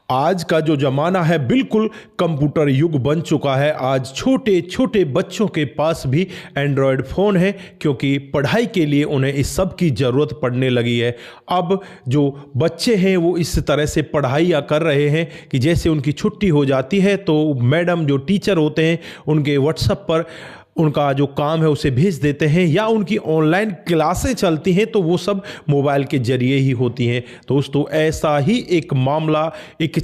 आज का जो ज़माना है बिल्कुल कंप्यूटर युग बन चुका है। आज छोटे छोटे बच्चों के पास भी एंड्रॉयड फ़ोन है, क्योंकि पढ़ाई के लिए उन्हें इस सब की ज़रूरत पड़ने लगी है। अब जो बच्चे हैं वो इस तरह से पढ़ाइयाँ कर रहे हैं कि जैसे उनकी छुट्टी हो जाती है तो मैडम जो टीचर होते हैं उनके व्हाट्सएप पर उनका जो काम है उसे भेज देते हैं, या उनकी ऑनलाइन क्लासें चलती हैं तो वो सब मोबाइल के ज़रिए ही होती हैं। दोस्तों, ऐसा ही एक मामला एक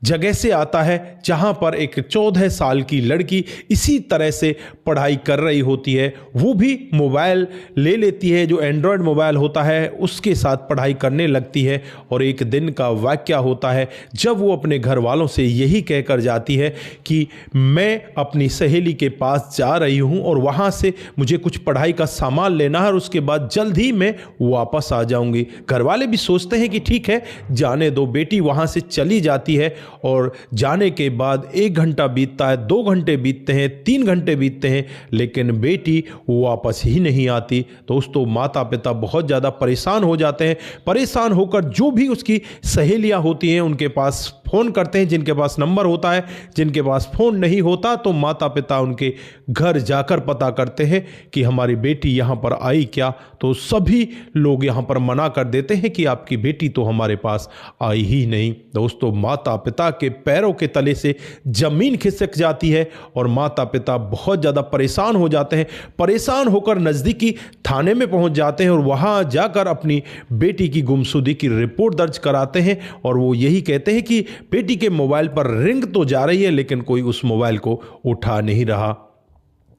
जगह से आता है जहां पर एक 14 साल की लड़की इसी तरह से पढ़ाई कर रही होती है। वो भी मोबाइल ले लेती है, जो एंड्रॉयड मोबाइल होता है उसके साथ पढ़ाई करने लगती है। और एक दिन का वाक़या होता है जब वो अपने घर वालों से यही कहकर जाती है कि मैं अपनी सहेली के पास जा रही हूँ और वहाँ से मुझे कुछ पढ़ाई का सामान लेना है और उसके बाद जल्द ही मैं वापस आ जाऊँगी। घर वाले भी सोचते हैं कि ठीक है, जाने दो। बेटी वहाँ से चली जाती है और जाने के बाद 1 घंटा बीतता है, 2 घंटे बीतते हैं, 3 घंटे बीतते हैं, लेकिन बेटी वापस ही नहीं आती। दोस्तों, माता पिता बहुत ज़्यादा परेशान हो जाते हैं। परेशान होकर जो भी उसकी सहेलियां होती हैं उनके पास फ़ोन करते हैं, जिनके पास नंबर होता है। जिनके पास फ़ोन नहीं होता तो माता पिता उनके घर जाकर पता करते हैं कि हमारी बेटी यहाँ पर आई क्या। तो सभी लोग यहाँ पर मना कर देते हैं कि आपकी बेटी तो हमारे पास आई ही नहीं। दोस्तों, माता पिता के पैरों के तले से ज़मीन खिसक जाती है और माता पिता बहुत ज़्यादा परेशान हो जाते हैं। परेशान होकर नज़दीकी थाने में पहुँच जाते हैं और वहाँ जाकर अपनी बेटी की गुमशुदगी की रिपोर्ट दर्ज कराते हैं। और वो यही कहते हैं कि बेटी के मोबाइल पर रिंग तो जा रही है लेकिन कोई उस मोबाइल को उठा नहीं रहा।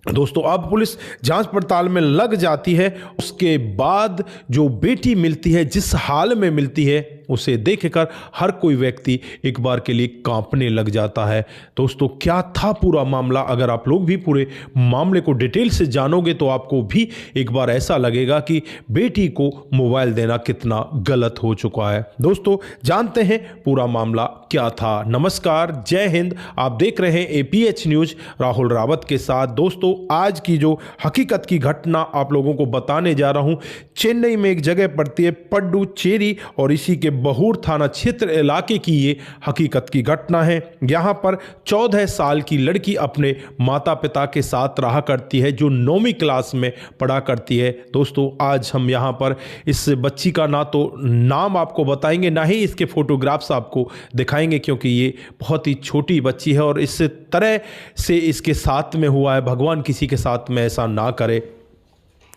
दोस्तों, अब पुलिस जांच पड़ताल में लग जाती है। उसके बाद जो बेटी मिलती है, जिस हाल में मिलती है, उसे देखकर हर कोई व्यक्ति एक बार के लिए कांपने लग जाता है। दोस्तों, क्या था पूरा मामला? अगर आप लोग भी पूरे मामले को डिटेल से जानोगे तो आपको भी एक बार ऐसा लगेगा कि बेटी को मोबाइल देना कितना गलत हो चुका है। दोस्तों, जानते हैं पूरा मामला क्या था। नमस्कार, जय हिंद। आप देख रहे हैं APH न्यूज़ राहुल रावत के साथ। दोस्तों, आज की जो हकीकत की घटना आप लोगों को बताने जा रहा हूं, चेन्नई में एक जगह पड़ती है पड्डुचेरी, और इसी के बहूर थाना क्षेत्र इलाके की ये हकीकत की घटना है। यहाँ पर 14 साल की लड़की अपने माता पिता के साथ रहा करती है, जो 9वीं क्लास में पढ़ा करती है। दोस्तों, आज हम यहाँ पर इस बच्ची का ना तो नाम आपको बताएंगे, ना ही इसके फोटोग्राफ्स आपको दिखाएंगे, क्योंकि ये बहुत ही छोटी बच्ची है और इस तरह से इसके साथ में हुआ है। भगवान किसी के साथ में ऐसा ना करे।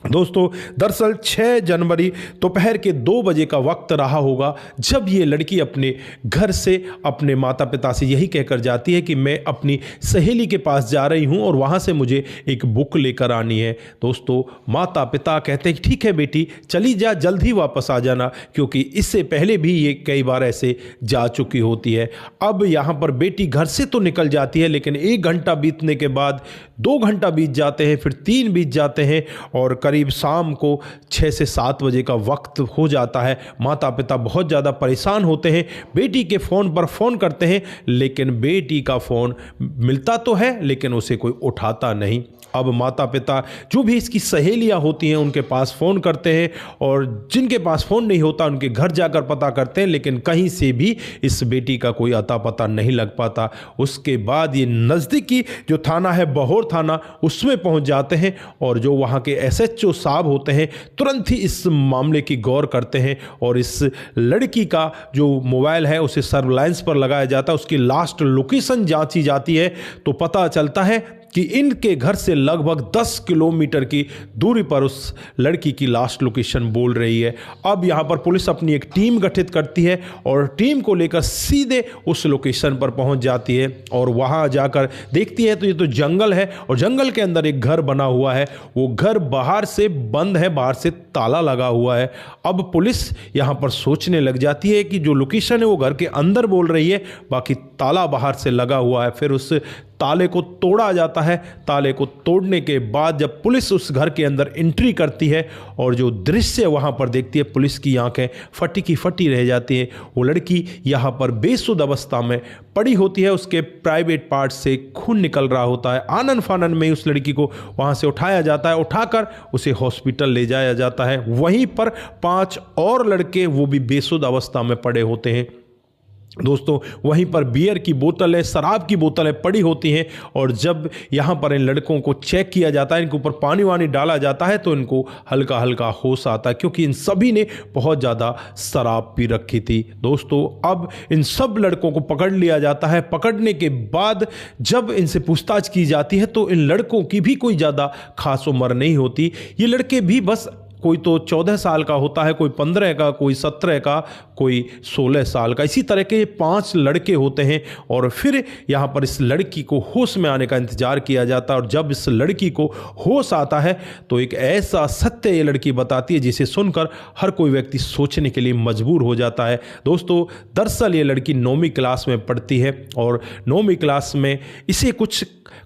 दोस्तों, दरअसल 6 जनवरी दोपहर के 2 बजे का वक्त रहा होगा जब ये लड़की अपने घर से अपने माता पिता से यही कहकर जाती है कि मैं अपनी सहेली के पास जा रही हूँ और वहाँ से मुझे एक बुक लेकर आनी है। दोस्तों, माता पिता कहते हैं ठीक है बेटी, चली जा, जल्द ही वापस आ जाना, क्योंकि इससे पहले भी ये कई बार ऐसे जा चुकी होती है। अब यहाँ पर बेटी घर से तो निकल जाती है, लेकिन 1 घंटा बीतने के बाद 2 घंटा बीत जाते हैं, फिर 3 बीत जाते हैं और करीब शाम को 6 से 7 बजे का वक्त हो जाता है। माता पिता बहुत ज़्यादा परेशान होते हैं, बेटी के फ़ोन पर फ़ोन करते हैं, लेकिन बेटी का फ़ोन मिलता तो है लेकिन उसे कोई उठाता नहीं। अब माता पिता जो भी इसकी सहेलियां होती हैं उनके पास फ़ोन करते हैं, और जिनके पास फ़ोन नहीं होता उनके घर जाकर पता करते हैं, लेकिन कहीं से भी इस बेटी का कोई अता पता नहीं लग पाता। उसके बाद ये नज़दीकी जो थाना है, बहौर थाना, उसमें पहुंच जाते हैं और जो वहां के SHO साहब होते हैं तुरंत ही इस मामले की गौर करते हैं और इस लड़की का जो मोबाइल है उसे सर्विलांस पर लगाया जाता है। उसकी लास्ट लोकेशन जांची जाती है तो पता चलता है कि इनके घर से लगभग 10 किलोमीटर की दूरी पर उस लड़की की लास्ट लोकेशन बोल रही है। अब यहाँ पर पुलिस अपनी एक टीम गठित करती है और टीम को लेकर सीधे उस लोकेशन पर पहुँच जाती है और वहाँ जाकर देखती है तो ये तो जंगल है और जंगल के अंदर एक घर बना हुआ है। वो घर बाहर से बंद है, बाहर से ताला लगा हुआ है। अब पुलिस यहाँ पर सोचने लग जाती है कि जो लोकेशन है वो घर के अंदर बोल रही है, बाकी ताला बाहर से लगा हुआ है। फिर उस ताले को तोड़ा जाता है। ताले को तोड़ने के बाद जब पुलिस उस घर के अंदर एंट्री करती है और जो दृश्य वहाँ पर देखती है, पुलिस की आंखें फटी की फटी रह जाती हैं। वो लड़की यहाँ पर बेसुध अवस्था में पड़ी होती है, उसके प्राइवेट पार्ट से खून निकल रहा होता है। आनन फानन में उस लड़की को वहाँ से उठाया जाता है, उठाकर उसे हॉस्पिटल ले जाया जाता है। वहीं पर 5 और लड़के वो भी बेसुध अवस्था में पड़े होते हैं। दोस्तों वहीं पर बियर की बोतलें, शराब की बोतलें पड़ी होती हैं और जब यहाँ पर इन लड़कों को चेक किया जाता है, इनके ऊपर पानी वानी डाला जाता है तो इनको हल्का हल्का होश आता है, क्योंकि इन सभी ने बहुत ज़्यादा शराब पी रखी थी। दोस्तों अब इन सब लड़कों को पकड़ लिया जाता है। पकड़ने के बाद जब इनसे पूछताछ की जाती है तो इन लड़कों की भी कोई ज़्यादा खास उम्र नहीं होती। ये लड़के भी बस कोई तो 14 साल का होता है, कोई 15 का, कोई 17 का, कोई 16 साल का, इसी तरह के 5 लड़के होते हैं। और फिर यहाँ पर इस लड़की को होश में आने का इंतजार किया जाता है और जब इस लड़की को होश आता है तो एक ऐसा सत्य ये लड़की बताती है जिसे सुनकर हर कोई व्यक्ति सोचने के लिए मजबूर हो जाता है। दोस्तों दरअसल ये लड़की 9वीं क्लास में पढ़ती है और 9वीं क्लास में इसे कुछ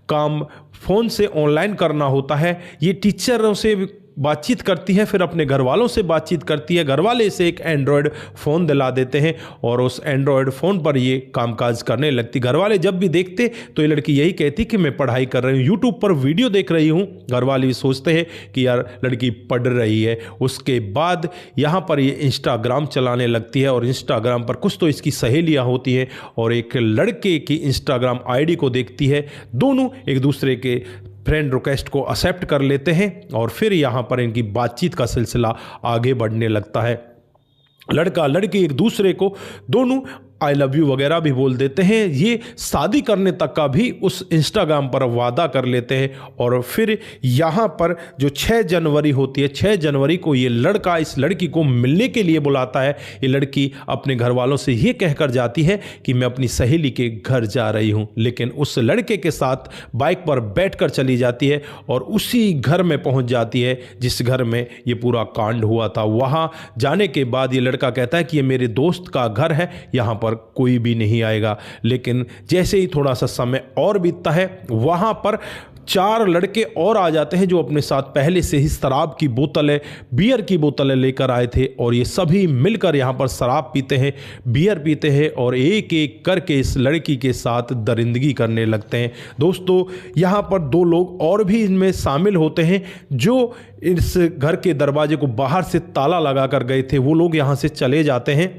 काम फ़ोन से ऑनलाइन करना होता है। ये टीचरों से बातचीत करती है, फिर अपने घर वालों से बातचीत करती है। घर वाले इसे एक एंड्रॉयड फ़ोन दिला देते हैं और उस एंड्रॉयड फ़ोन पर ये कामकाज करने लगती। घर वाले जब भी देखते तो ये लड़की यही कहती कि मैं पढ़ाई कर रही हूँ, यूट्यूब पर वीडियो देख रही हूँ। घर वाले भी सोचते हैं कि यार लड़की पढ़ रही है। उसके बाद यहाँ पर ये इंस्टाग्राम चलाने लगती है और इंस्टाग्राम पर कुछ तो इसकी सहेलियाँ होती हैं और एक लड़के की इंस्टाग्राम आईडी को देखती है। दोनों एक दूसरे के फ्रेंड रिक्वेस्ट को एक्सेप्ट कर लेते हैं और फिर यहाँ पर इनकी बातचीत का सिलसिला आगे बढ़ने लगता है। लड़का लड़की एक दूसरे को दोनों आई लव यू वगैरह भी बोल देते हैं। ये शादी करने तक का भी उस इंस्टाग्राम पर वादा कर लेते हैं और फिर यहाँ पर जो 6 जनवरी होती है, 6 जनवरी को ये लड़का इस लड़की को मिलने के लिए बुलाता है। ये लड़की अपने घर वालों से ये कहकर जाती है कि मैं अपनी सहेली के घर जा रही हूँ, लेकिन उस लड़के के साथ बाइक पर बैठकर चली जाती है और उसी घर में पहुँच जाती है जिस घर में ये पूरा कांड हुआ था। वहाँ जाने के बाद ये लड़का कहता है कि ये मेरे दोस्त का घर है, यहाँ पर कोई भी नहीं आएगा। लेकिन जैसे ही थोड़ा सा समय और बीतता है वहां पर 4 लड़के और आ जाते हैं जो अपने साथ पहले से ही शराब की बोतलें, बियर की बोतलें लेकर आए थे और ये सभी मिलकर यहाँ पर शराब पीते हैं, बियर पीते हैं और एक एक करके इस लड़की के साथ दरिंदगी करने लगते हैं। दोस्तों यहाँ पर 2 लोग और भी इनमें शामिल होते हैं जो इस घर के दरवाजे को बाहर से ताला लगा कर गए थे। वो लोग यहाँ से चले जाते हैं।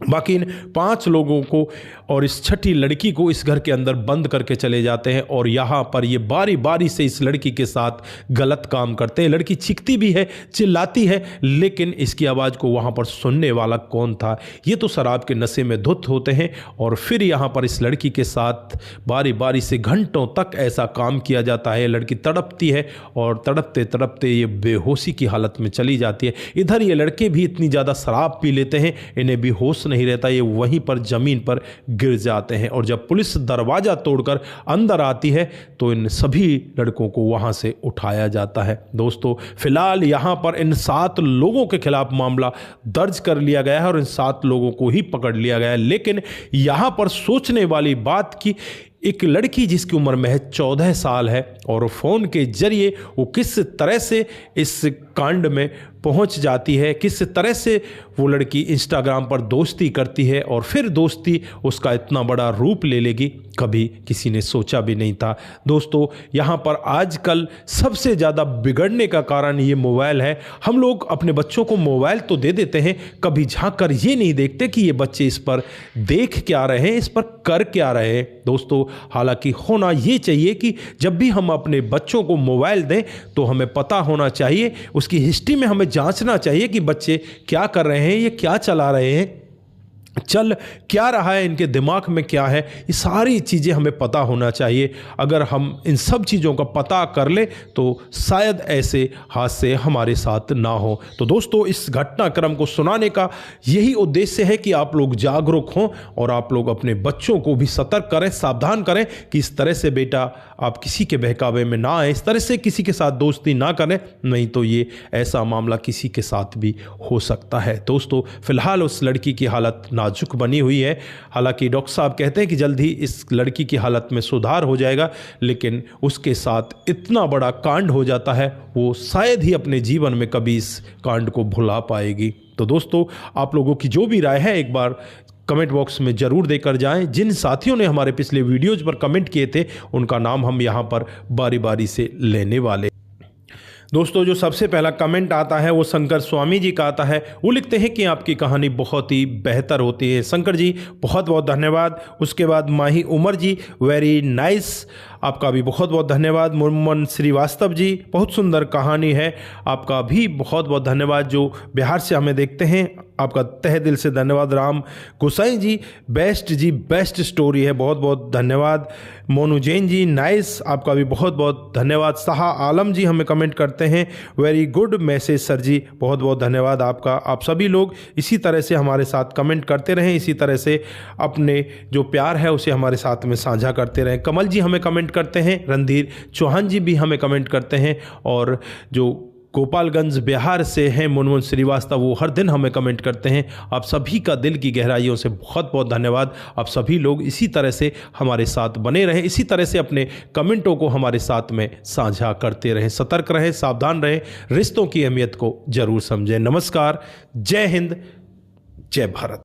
बाकी इन 5 लोगों को और इस छठी लड़की को इस घर के अंदर बंद करके चले जाते हैं और यहाँ पर ये बारी बारी से इस लड़की के साथ गलत काम करते हैं। लड़की चीखती भी है, चिल्लाती है, लेकिन इसकी आवाज़ को वहाँ पर सुनने वाला कौन था? ये तो शराब के नशे में धुत होते हैं और फिर यहाँ पर इस लड़की के साथ बारी बारी से घंटों तक ऐसा काम किया जाता है। लड़की तड़पती है और तड़पते तड़पते ये बेहोशी की हालत में चली जाती है। इधर ये लड़के भी इतनी ज़्यादा शराब पी लेते हैं, इन्हें भी होश नहीं रहता, ये वहीं पर जमीन पर गिर जाते हैं और जब पुलिस दरवाजा तोड़कर अंदर आती है तो इन सभी लड़कों को वहां से उठाया जाता है। दोस्तों फिलहाल यहां पर इन 7 लोगों के खिलाफ मामला दर्ज कर लिया गया है और इन 7 लोगों को ही पकड़ लिया गया है। लेकिन यहां पर सोचने वाली बात की एक लड़की जिसकी उम्र महज 14 साल है और फ़ोन के जरिए वो किस तरह से इस कांड में पहुंच जाती है, किस तरह से वो लड़की इंस्टाग्राम पर दोस्ती करती है और फिर दोस्ती उसका इतना बड़ा रूप ले लेगी, कभी किसी ने सोचा भी नहीं था। दोस्तों यहाँ पर आजकल सबसे ज़्यादा बिगड़ने का कारण ये मोबाइल है। हम लोग अपने बच्चों को मोबाइल तो दे देते हैं, कभी झांक कर ये नहीं देखते कि ये बच्चे इस पर देख क्या रहे हैं, इस पर कर क्या रहे हैं। दोस्तों हालांकि होना ये चाहिए कि जब भी हम अपने बच्चों को मोबाइल दें तो हमें पता होना चाहिए, उसकी हिस्ट्री में हमें जांचना चाहिए कि बच्चे क्या कर रहे हैं, ये क्या चला रहे हैं, चल क्या रहा है, इनके दिमाग में क्या है, ये सारी चीज़ें हमें पता होना चाहिए। अगर हम इन सब चीज़ों का पता कर ले तो शायद ऐसे हादसे हमारे साथ ना हो। तो दोस्तों इस घटनाक्रम को सुनाने का यही उद्देश्य है कि आप लोग जागरूक हों और आप लोग अपने बच्चों को भी सतर्क करें, सावधान करें कि इस तरह से बेटा आप किसी के बहकावे में ना आए, इस तरह से किसी के साथ दोस्ती ना करें, नहीं तो ये ऐसा मामला किसी के साथ भी हो सकता है। दोस्तों फिलहाल उस लड़की की हालत नाजुक बनी हुई है। हालांकि डॉक्टर साहब कहते हैं कि जल्द ही इस लड़की की हालत में सुधार हो जाएगा, लेकिन उसके साथ इतना बड़ा कांड हो जाता है वो शायद ही अपने जीवन में कभी इस कांड को भुला पाएगी। तो दोस्तों आप लोगों की जो भी राय है एक बार कमेंट बॉक्स में ज़रूर देकर जाएं। जिन साथियों ने हमारे पिछले वीडियोज़ पर कमेंट किए थे उनका नाम हम यहाँ पर बारी बारी से लेने वाले। दोस्तों जो सबसे पहला कमेंट आता है वो शंकर स्वामी जी का आता है। वो लिखते हैं कि आपकी कहानी बहुत ही बेहतर होती है। शंकर जी बहुत बहुत धन्यवाद। उसके बाद माही उमर जी, वेरी नाइस, आपका भी बहुत बहुत धन्यवाद। मुरमन श्रीवास्तव जी, बहुत सुंदर कहानी है, आपका भी बहुत बहुत धन्यवाद। जो बिहार से हमें देखते हैं, आपका तहे दिल से धन्यवाद। राम गोसाई जी, बेस्ट स्टोरी है, बहुत बहुत धन्यवाद। मोनू जैन जी, नाइस, आपका भी बहुत बहुत धन्यवाद। शाह आलम जी हमें कमेंट करते हैं, वेरी गुड मैसेज सर जी, बहुत बहुत धन्यवाद आपका। आप सभी लोग इसी तरह से हमारे साथ कमेंट करते रहें, इसी तरह से अपने जो प्यार है उसे हमारे साथ में साझा करते रहें। कमल जी हमें कमेंट करते हैं, रणधीर चौहान जी भी हमें कमेंट करते हैं, और जो गोपालगंज बिहार से हैं मुनमुन श्रीवास्तव, वो हर दिन हमें कमेंट करते हैं। आप सभी का दिल की गहराइयों से बहुत बहुत धन्यवाद। आप सभी लोग इसी तरह से हमारे साथ बने रहें, इसी तरह से अपने कमेंटों को हमारे साथ में साझा करते रहें। सतर्क रहें, सावधान रहें, रिश्तों की अहमियत को जरूर समझें। नमस्कार, जय हिंद, जय भारत।